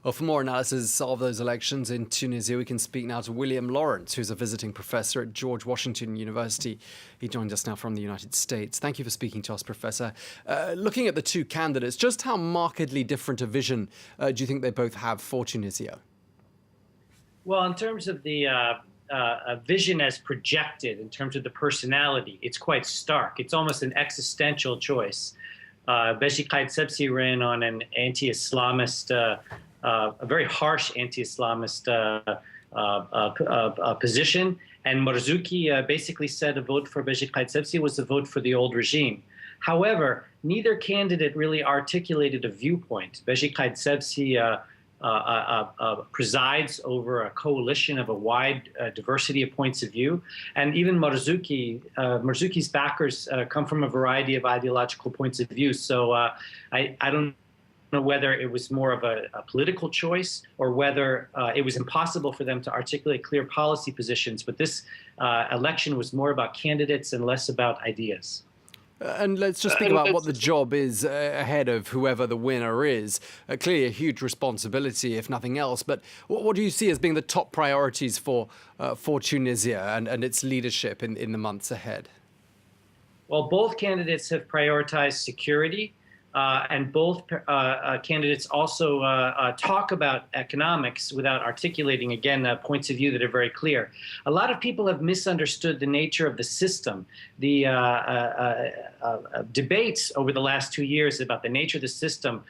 Well, for more analysis of those elections in Tunisia, we can speak now to William Lawrence, who's a visiting professor at George Washington University. He joins us now from the United States. Thank you for speaking to us, Professor. Looking at the two candidates, just how markedly different a vision do you think they both have for Tunisia? Well, in terms of the vision as projected, in terms of the personality, it's quite stark. It's almost an existential choice. Beji Caid Sebsi ran on an anti-Islamist, a very harsh anti-Islamist position, and Marzouki basically said a vote for Beji Caid Sebsi was a vote for the old regime. However, neither candidate really articulated a viewpoint. Beji Caid Sebsi presides over a coalition of a wide diversity of points of view. And even Marzouki's backers come from a variety of ideological points of view. So I don't know whether it was more of a political choice or whether it was impossible for them to articulate clear policy positions. But this election was more about candidates and less about ideas. And let's just speak about what the job is ahead of whoever the winner is. Clearly a huge responsibility, if nothing else. But what do you see as being the top priorities for Tunisia and its leadership in the months ahead? Well, both candidates have prioritized security. And both candidates also talk about economics without articulating, again, points of view that are very clear. A lot of people have misunderstood the nature of the system. The debates over the last 2 years about the nature of the system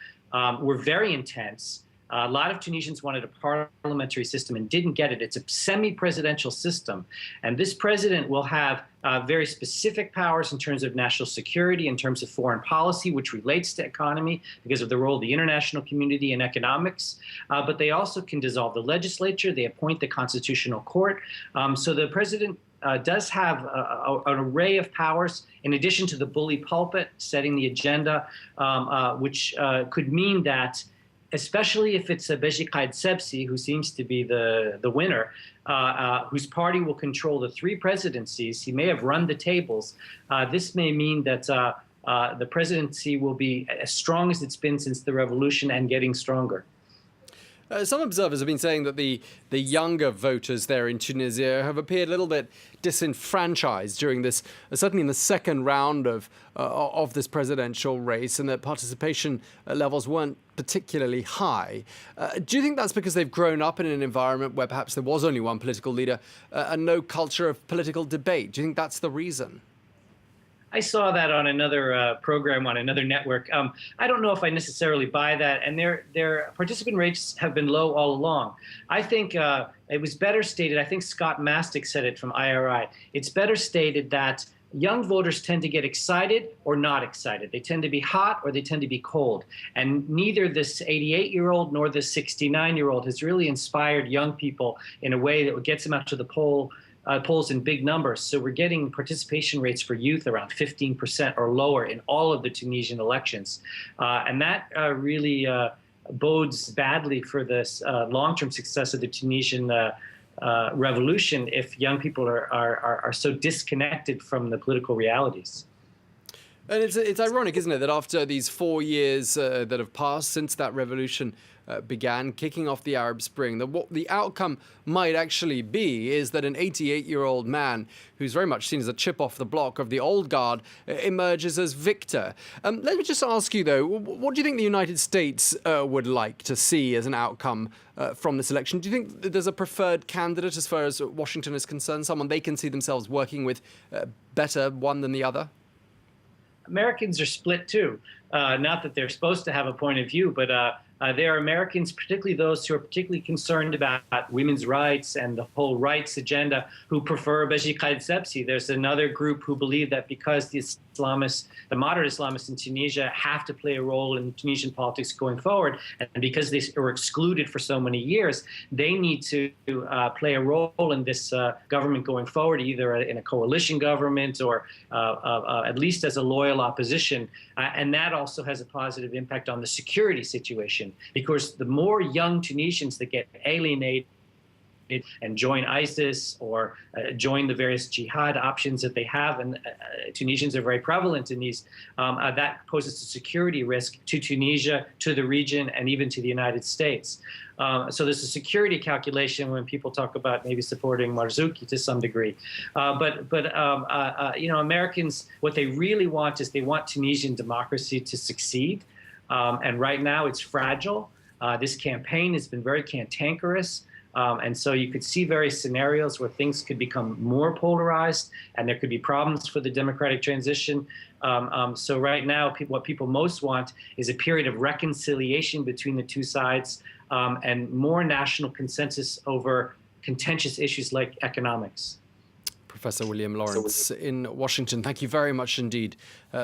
were very intense. A lot of Tunisians wanted a parliamentary system and didn't get it. It's a semi-presidential system. And this president will have very specific powers in terms of national security, in terms of foreign policy, which relates to economy because of the role of the international community in economics. But they also can dissolve the legislature. They appoint the constitutional court. So the president does have an array of powers in addition to the bully pulpit, setting the agenda, which could mean that especially if it's a Beji Caid Sebsi, who seems to be the winner, whose party will control the 3 presidencies. He may have run the tables. This may mean that the presidency will be as strong as it's been since the revolution and getting stronger. Some observers have been saying that the younger voters there in Tunisia have appeared a little bit disenfranchised during this, certainly in the second round of this presidential race, and that participation levels weren't particularly high. Do you think that's because they've grown up in an environment where perhaps there was only one political leader and no culture of political debate? Do you think that's the reason? I saw that on another program on another network. I don't know if I necessarily buy that, and their participant rates have been low all along. I think it was better stated, I think Scott Mastick said it from IRI, it's better stated that young voters tend to get excited or not excited. They tend to be hot or they tend to be cold. And neither this 88-year-old nor this 69-year-old has really inspired young people in a way that gets them out to the polls in big numbers. So we're getting participation rates for youth around 15% or lower in all of the Tunisian elections. And that really bodes badly for this long-term success of the Tunisian revolution if young people are so disconnected from the political realities. And it's ironic, isn't it, that after these 4 years that have passed since that revolution began, kicking off the Arab Spring, that what the outcome might actually be is that an 88-year-old man who's very much seen as a chip off the block of the old guard emerges as victor. Let me just ask you, though, what do you think the United States would like to see as an outcome from this election? Do you think that there's a preferred candidate as far as Washington is concerned, someone they can see themselves working with better, one than the other? Americans are split too. Not that they're supposed to have a point of view, but there are Americans, particularly those who are particularly concerned about women's rights and the whole rights agenda, who prefer Beji Caid Sebsi. There's another group who believe that because the moderate Islamists in Tunisia have to play a role in Tunisian politics going forward, and because they were excluded for so many years, they need to play a role in this government going forward, either in a coalition government or at least as a loyal opposition. And that also has a positive impact on the security situation, because the more young Tunisians that get alienated and join ISIS or join the various jihad options that they have. And Tunisians are very prevalent in these. That poses a security risk to Tunisia, to the region, and even to the United States. So there's a security calculation when people talk about maybe supporting Marzouki to some degree. Americans, what they really want is they want Tunisian democracy to succeed. And right now it's fragile. This campaign has been very cantankerous. And so you could see various scenarios where things could become more polarized and there could be problems for the democratic transition. So right now, what people most want is a period of reconciliation between the two sides and more national consensus over contentious issues like economics. Professor William Lawrence in Washington, thank you very much indeed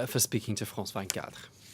for speaking to France 24.